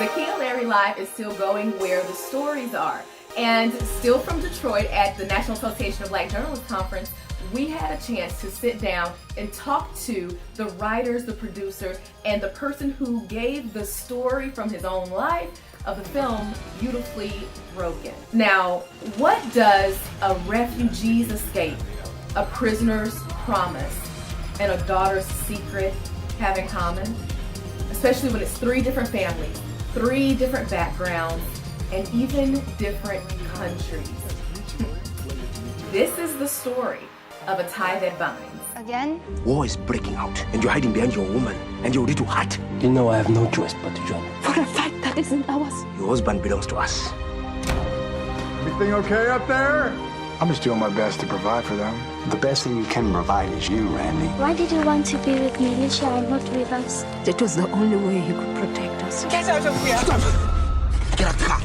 Zakiya Larry Live is still going where the stories are. And still from Detroit at the National Association of Black Journalists Conference, we had a chance to sit down and talk to the writers, the producers, and the person who gave the story from his own life of the film Beautifully Broken. Now, what does a refugee's escape, a prisoner's promise, and a daughter's secret have in common? Especially when it's three different families, three different backgrounds, and even different countries. This is the story of a tie that binds. Again? War is breaking out, and you're hiding behind your woman and your little hut. You know I have no choice but to join. For a fact that isn't ours. Your husband belongs to us. Everything okay up there? I'm just doing my best to provide for them. The best thing you can provide is you, Randy. Why did you want to be with Militia and not with us? That was the only way he could protect us. Get out of here! Stop! Get out the car!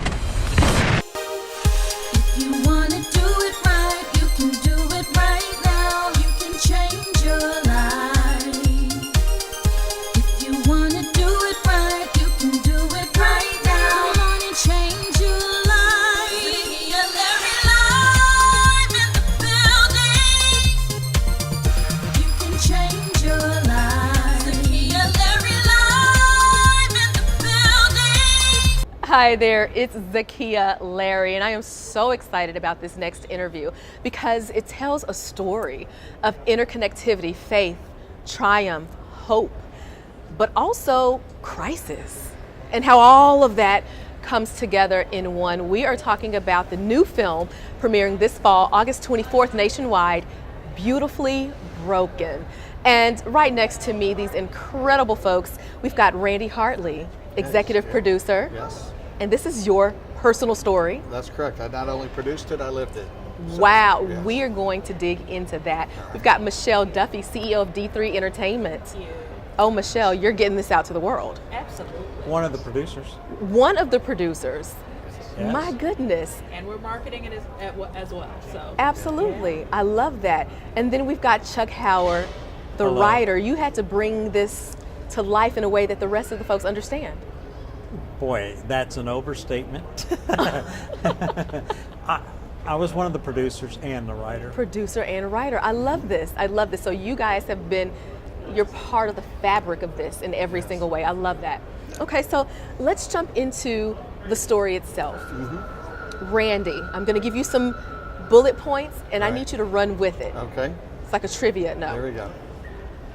If you wanna do it right, you can do it right now. You can change your life. If you wanna do it right, you can do it right now. Come on and change your life. Zakiya Larry live in the building. You can change your life. Zakiya Larry live in the building. Hi there, it's Zakiya Larry, and I am so excited about this next interview because it tells a story of interconnectivity, faith, triumph, hope, but also crisis, and how all of that comes together in one. We are talking about the new film premiering this fall, August 24th, nationwide, Beautifully Broken. And right next to me, these incredible folks, we've got Randy Hartley, executive producer. Yes, And this is your personal story. that's correct. I not only produced it, I lived it. So, Wow, yes. we are going to dig into that. We've got Michelle Duffy, CEO of D3 Entertainment. Oh, Michelle, you're getting this out to the world. Absolutely. One of the producers. One of the producers. Yes. My goodness. And we're marketing it as well. So Absolutely. I love that. And then we've got Chuck Howard, the Hello. writer. You had to bring this to life in a way that the rest of the folks understand. Boy, that's an overstatement. I was one of the producers and the writer. Producer and writer. I love this. I love this. So you guys have been, you're part of the fabric of this in every single way. I love that. Okay, so let's jump into the story itself. Randy, I'm going to give you some bullet points and I Right. need you to run with it. Okay, It's like a trivia. there No. we go.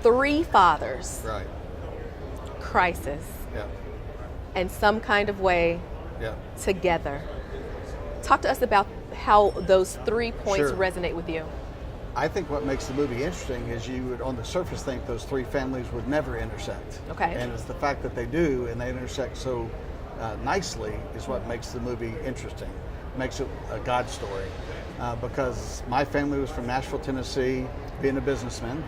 Three fathers, Right, crisis, yeah, and some kind of way yeah. together. Talk to us about how those 3 points Sure. resonate with you. I think what makes the movie interesting is you would, on the surface, think those three families would never intersect. Okay. And it's the fact that they do, and they intersect so nicely, is what makes the movie interesting. Makes it a God story. Because my family was from Nashville, Tennessee, being a businessman.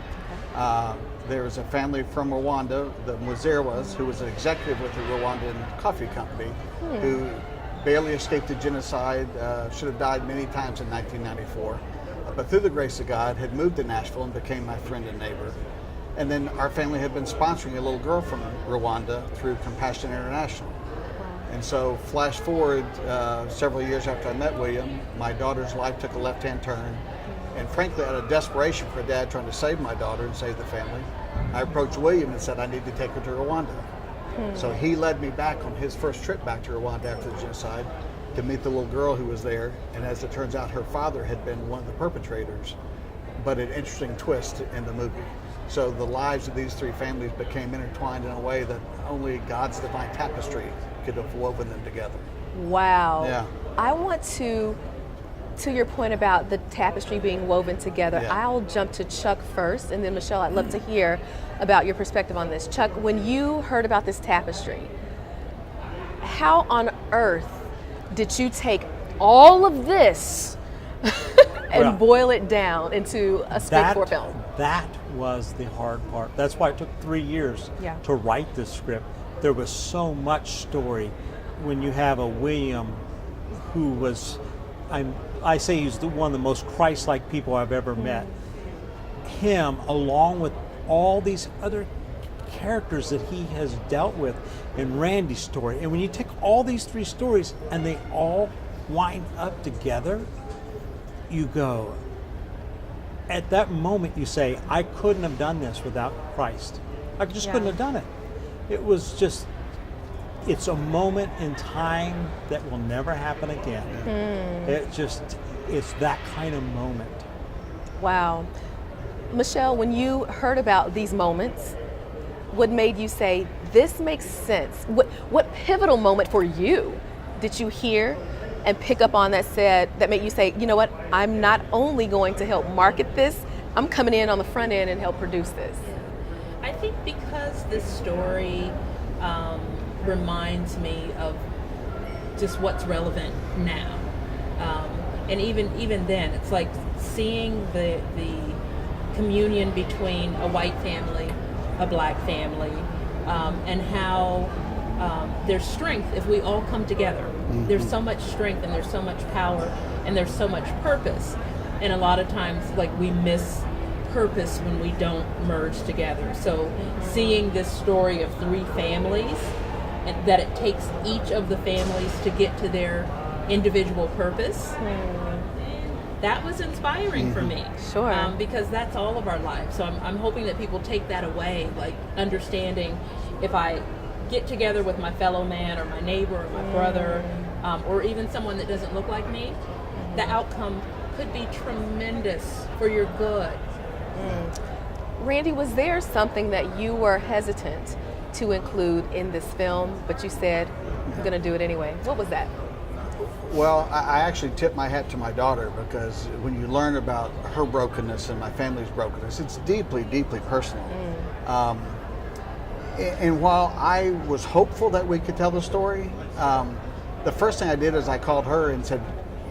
There was a family from Rwanda, the Muzerwas, who was an executive with the Rwandan coffee company, who barely escaped the genocide, should have died many times in 1994. But through the grace of God, had moved to Nashville and became my friend and neighbor. And then our family had been sponsoring a little girl from Rwanda through Compassion International. And so flash forward several years after I met William, my daughter's life took a left-hand turn. And frankly, out of desperation for Dad trying to save my daughter and save the family, I approached William and said, I need to take her to Rwanda. So he led me back on his first trip back to Rwanda after the genocide to meet the little girl who was there. And as it turns out, her father had been one of the perpetrators, but an interesting twist in the movie. So the lives of these three families became intertwined in a way that only God's divine tapestry could have woven them together. Wow. Yeah. I want to your point about the tapestry being woven together, Yeah. I'll jump to Chuck first, and then Michelle, I'd love to hear about your perspective on this. Chuck, when you heard about this tapestry, how on earth did you take all of this and Well, boil it down into a script for film? That was the hard part. That's why it took 3 years Yeah. to write this script. There was so much story. When you have a William who was, I say he's one of the most Christ-like people I've ever met. Him, along with all these other characters that he has dealt with in Randy's story. And when you take all these 3 stories and they all wind up together, you go, at that moment you say, I couldn't have done this without Christ. I just couldn't have done it. It was just, it's a moment in time that will never happen again. It's that kind of moment. Wow. Michelle, when you heard about these moments, what made you say, this makes sense? What pivotal moment for you did you hear and pick up on that made you say, you know what, I'm not only going to help market this, I'm coming in on the front end and help produce this? I think because this story reminds me of just what's relevant now. And even then, it's like seeing the communion between a white family, a black family, and how there's strength if we all come together. Mm-hmm. There's so much strength and there's so much power and there's so much purpose. And a lot of times, like, we miss purpose when we don't merge together. So seeing this story of 3 families, and that it takes each of the families to get to their individual purpose, that was inspiring for me. Sure. Because that's all of our lives. So I'm hoping that people take that away, like understanding if I get together with my fellow man or my neighbor or my brother, or even someone that doesn't look like me, the outcome could be tremendous for your good. Randy, was there something that you were hesitant to include in this film, but you said, I'm going to do it anyway? What was that? Well, I actually tip my hat to my daughter, because when you learn about her brokenness and my family's brokenness, it's deeply, deeply personal. And while I was hopeful that we could tell the story, the first thing I did is I called her and said,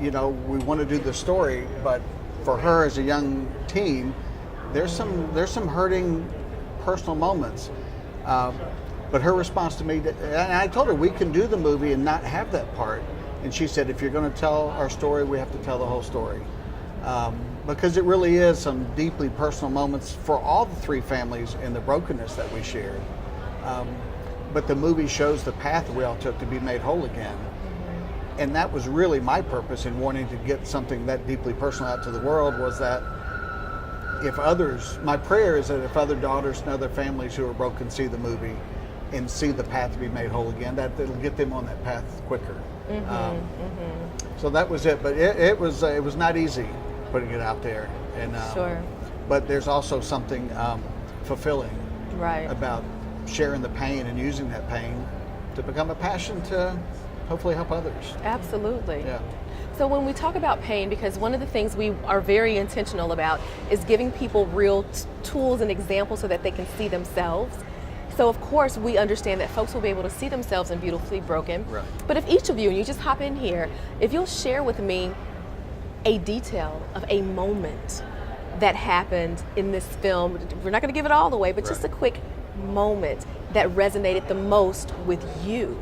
you know, we want to do the story, but for her as a young teen, there's some hurting personal moments. But her response to me, and I told her we can do the movie and not have that part. And she said, if you're going to tell our story, we have to tell the whole story. Because it really is some deeply personal moments for all the 3 families and the brokenness that we shared. But the movie shows the path we all took to be made whole again. And that was really my purpose in wanting to get something that deeply personal out to the world, was that if others, my prayer is that if other daughters and other families who are broken see the movie and see the path to be made whole again, that it'll get them on that path quicker. So that was it, but it was not easy putting it out there. And Sure. But there's also something fulfilling about sharing the pain and using that pain to become a passion to hopefully help others. Absolutely. Yeah. So when we talk about pain, because one of the things we are very intentional about is giving people real tools and examples so that they can see themselves. So of course we understand that folks will be able to see themselves in Beautifully Broken. Right. But if each of you, and you just hop in here, if you'll share with me a detail of a moment that happened in this film, we're not going to give it all away, but just a quick moment that resonated the most with you.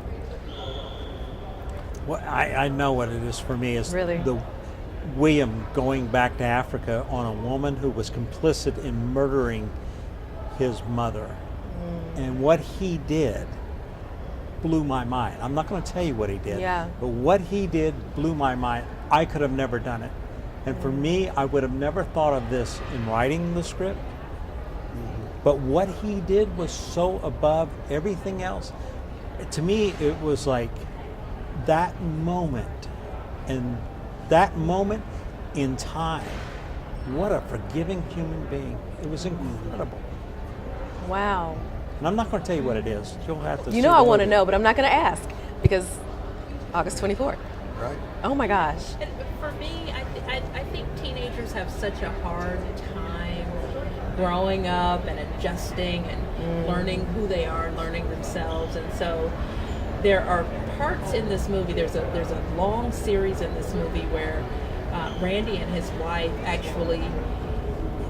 Well, I know what it is for me. Is really the William going back to Africa on a woman who was complicit in murdering his mother. And what he did blew my mind. I'm not going to tell you what he did, but what he did blew my mind. I could have never done it. And for me, I would have never thought of this in writing the script. But what he did was so above everything else. To me, it was like that moment, and that moment in time. What a forgiving human being. It was incredible. Wow. And I'm not going to tell you what it is. You'll have to. You know I want to know, but I'm not going to ask, because August 24th. Right. Oh my gosh. And for me, I think teenagers have such a hard time growing up and adjusting and learning who they are, learning themselves. And so there are parts in this movie, there's a long series in this movie where Randy and his wife actually,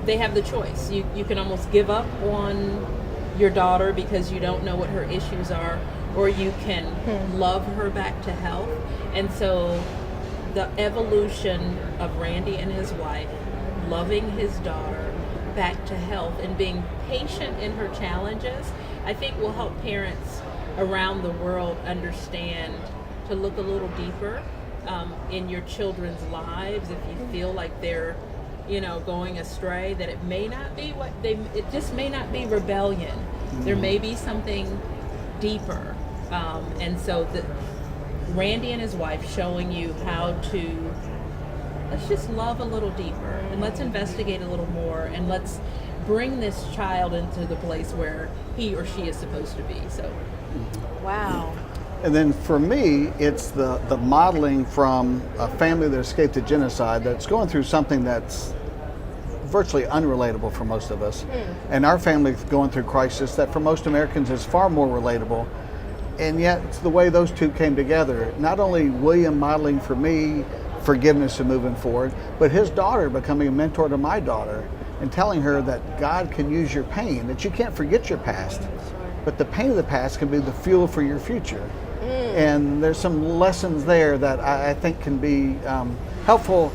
they have the choice. You can almost give up on your daughter because you don't know what her issues are, or you can love her back to health. And so the evolution of Randy and his wife loving his daughter back to health and being patient in her challenges I think will help parents around the world understand to look a little deeper in your children's lives if you feel like they're, going astray, that it may not be it just may not be rebellion. There may be something deeper. And so Randy and his wife showing you how to, let's just love a little deeper and let's investigate a little more and let's bring this child into the place where he or she is supposed to be. So, Wow. And then for me, it's the modeling from a family that escaped a genocide that's going through something that's virtually unrelatable for most of us. And our family going through crisis that for most Americans is far more relatable. And yet it's the way those two came together. Not only William modeling for me forgiveness and moving forward, but his daughter becoming a mentor to my daughter and telling her that God can use your pain, that you can't forget your past, but the pain of the past can be the fuel for your future. And there's some lessons there that I think can be helpful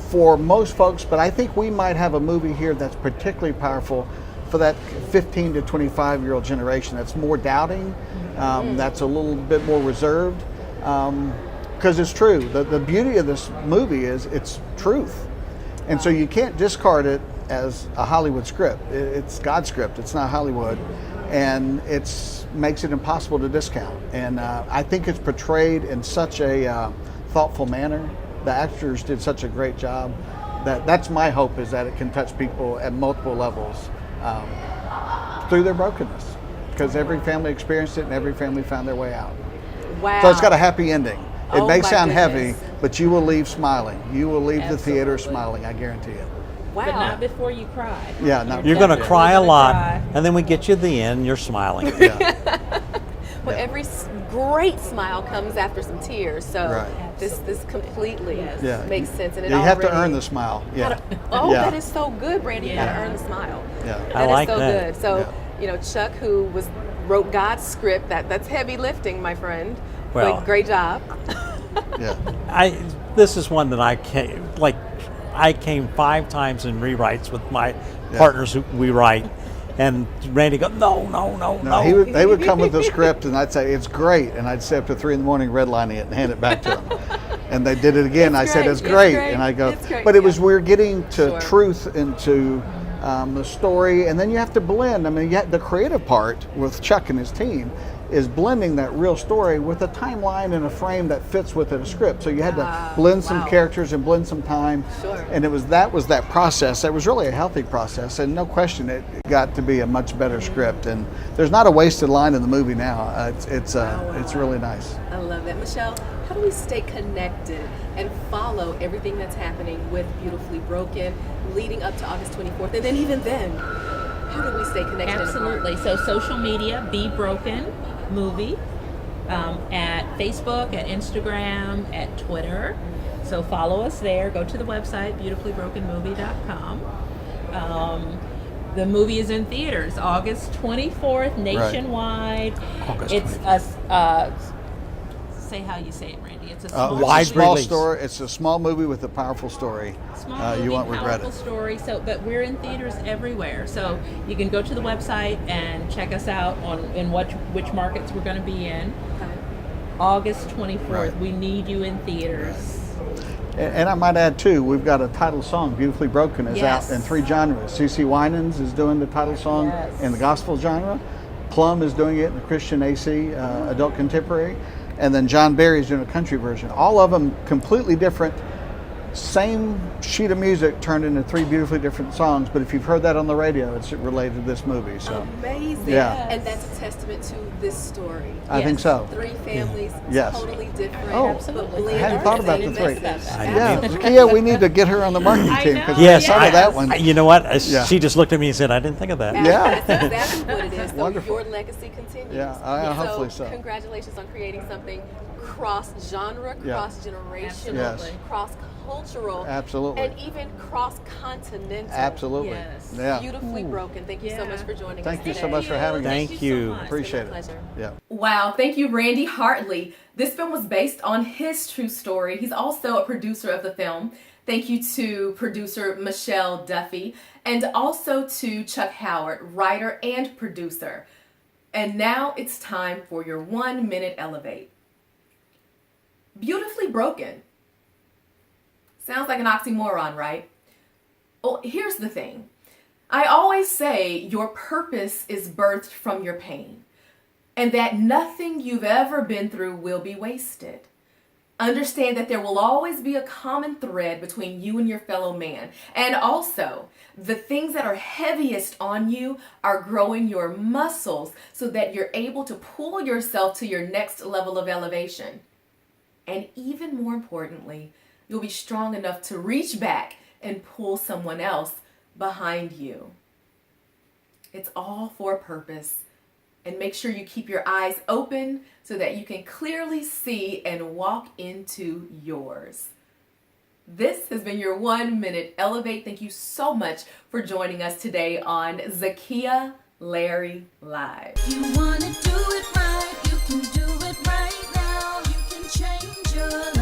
for most folks, but I think we might have a movie here that's particularly powerful for that 15 to 25-year-old generation that's more doubting, that's a little bit more reserved, because it's true. The beauty of this movie is it's truth. And so you can't discard it as a Hollywood script. It's God's script, it's not Hollywood. And it makes it impossible to discount. And I think it's portrayed in such a thoughtful manner. The actors did such a great job. That's my hope, is that it can touch people at multiple levels through their brokenness. Because every family experienced it and every family found their way out. Wow. So it's got a happy ending. It may sound goodness. heavy, but you will leave smiling. You will leave Absolutely. the theater smiling, I guarantee it. Wow. but not before you cry. Yeah, not You're going to Definitely cry a gonna lot, cry. and then we get you to the end, and you're smiling. Yeah. Well, every great smile comes after some tears, so Right. this completely Yeah. makes sense. And it You have to already- earn the smile. Yeah. Oh, Yeah. that is so good, Brandy. You got to Yeah. earn the smile. Yeah. I That is like so that. good. So, Chuck, who wrote God's script, that's heavy lifting, my friend. Well- But great job. Yeah. This is one that I came 5 times in rewrites with my partners who we write, and Randy go, no. No, they would come with the script, and I'd say, it's great. And I'd stay up to 3 a.m. redlining it and hand it back to them. And they did it again. I said, it's great. And I go, but it was, we're getting to truth into the story. And then you have to blend. I mean, the creative part with Chuck and his team is blending that real story with a timeline and a frame that fits within a script. So you had to blend some characters and blend some time. Sure. And that was that process. That was really a healthy process. And no question, it got to be a much better script. And there's not a wasted line in the movie now. It's really nice. I love that. Michelle, how do we stay connected and follow everything that's happening with Beautifully Broken leading up to August 24th? And then even then, how do we stay connected? Absolutely. So social media, Be Broken Movie, at Facebook, at Instagram, at Twitter. So follow us there. Go to the website, beautifullybrokenmovie.com. The movie is in theaters August 24th, nationwide. August It's 24th. Say how you say it, Randy. It's a small, wide small release. story. It's a small movie with a powerful story. small movie, You won't regret powerful it. story. So, but we're in theaters everywhere. So you can go to the website and check us out in which markets we're going to be in. August 24th. Right. We need you in theaters. And I might add too, we've got a title song, "Beautifully Broken," is Yes. out in 3 genres. CeCe Winans is doing the title song Yes. in the gospel genre. Plum is doing it in the Christian AC, adult contemporary. And then John Barry is doing a country version. All of them completely different. Same sheet of music turned into 3 beautifully different songs, but if you've heard that on the radio, it's related to this movie. So Amazing. Yeah. And that's a testament to this story. I think so. 3 families, Yes. totally different. Oh, Absolutely. I hadn't thought about the 3. Yeah, Absolutely. Zakiya, we need to get her on the marketing I team know. because Yes, I thought of that one. you know what? Yeah. She just looked at me and said, I didn't think of that. Yeah. That's exactly what it is. So Wonderful. your legacy continues. Yeah, hopefully so. Congratulations on creating something cross-genre, Yeah. cross-generational, Yes. cross-cultural, Absolutely. and even cross-continental. Absolutely. Yes. Yeah. Beautifully Broken. Thank you so much for joining us Thank you today. so much for having us. Thank you. so much. Appreciate it. Pleasure. Yeah. Wow, thank you, Randy Hartley. This film was based on his true story. He's also a producer of the film. Thank you to producer Michelle Duffy, and also to Chuck Howard, writer and producer. And now it's time for your 1 minute elevate. Beautifully broken. Sounds like an oxymoron, right? Well, here's the thing. I always say your purpose is birthed from your pain, and that nothing you've ever been through will be wasted. Understand that there will always be a common thread between you and your fellow man. And also, the things that are heaviest on you are growing your muscles so that you're able to pull yourself to your next level of elevation. And even more importantly, you'll be strong enough to reach back and pull someone else behind you. It's all for a purpose. And make sure you keep your eyes open so that you can clearly see and walk into yours. This has been your 1 minute elevate. Thank you so much for joining us today on Zakiya Larry Live. You wanna do it right, you can do it right now. You can change your life.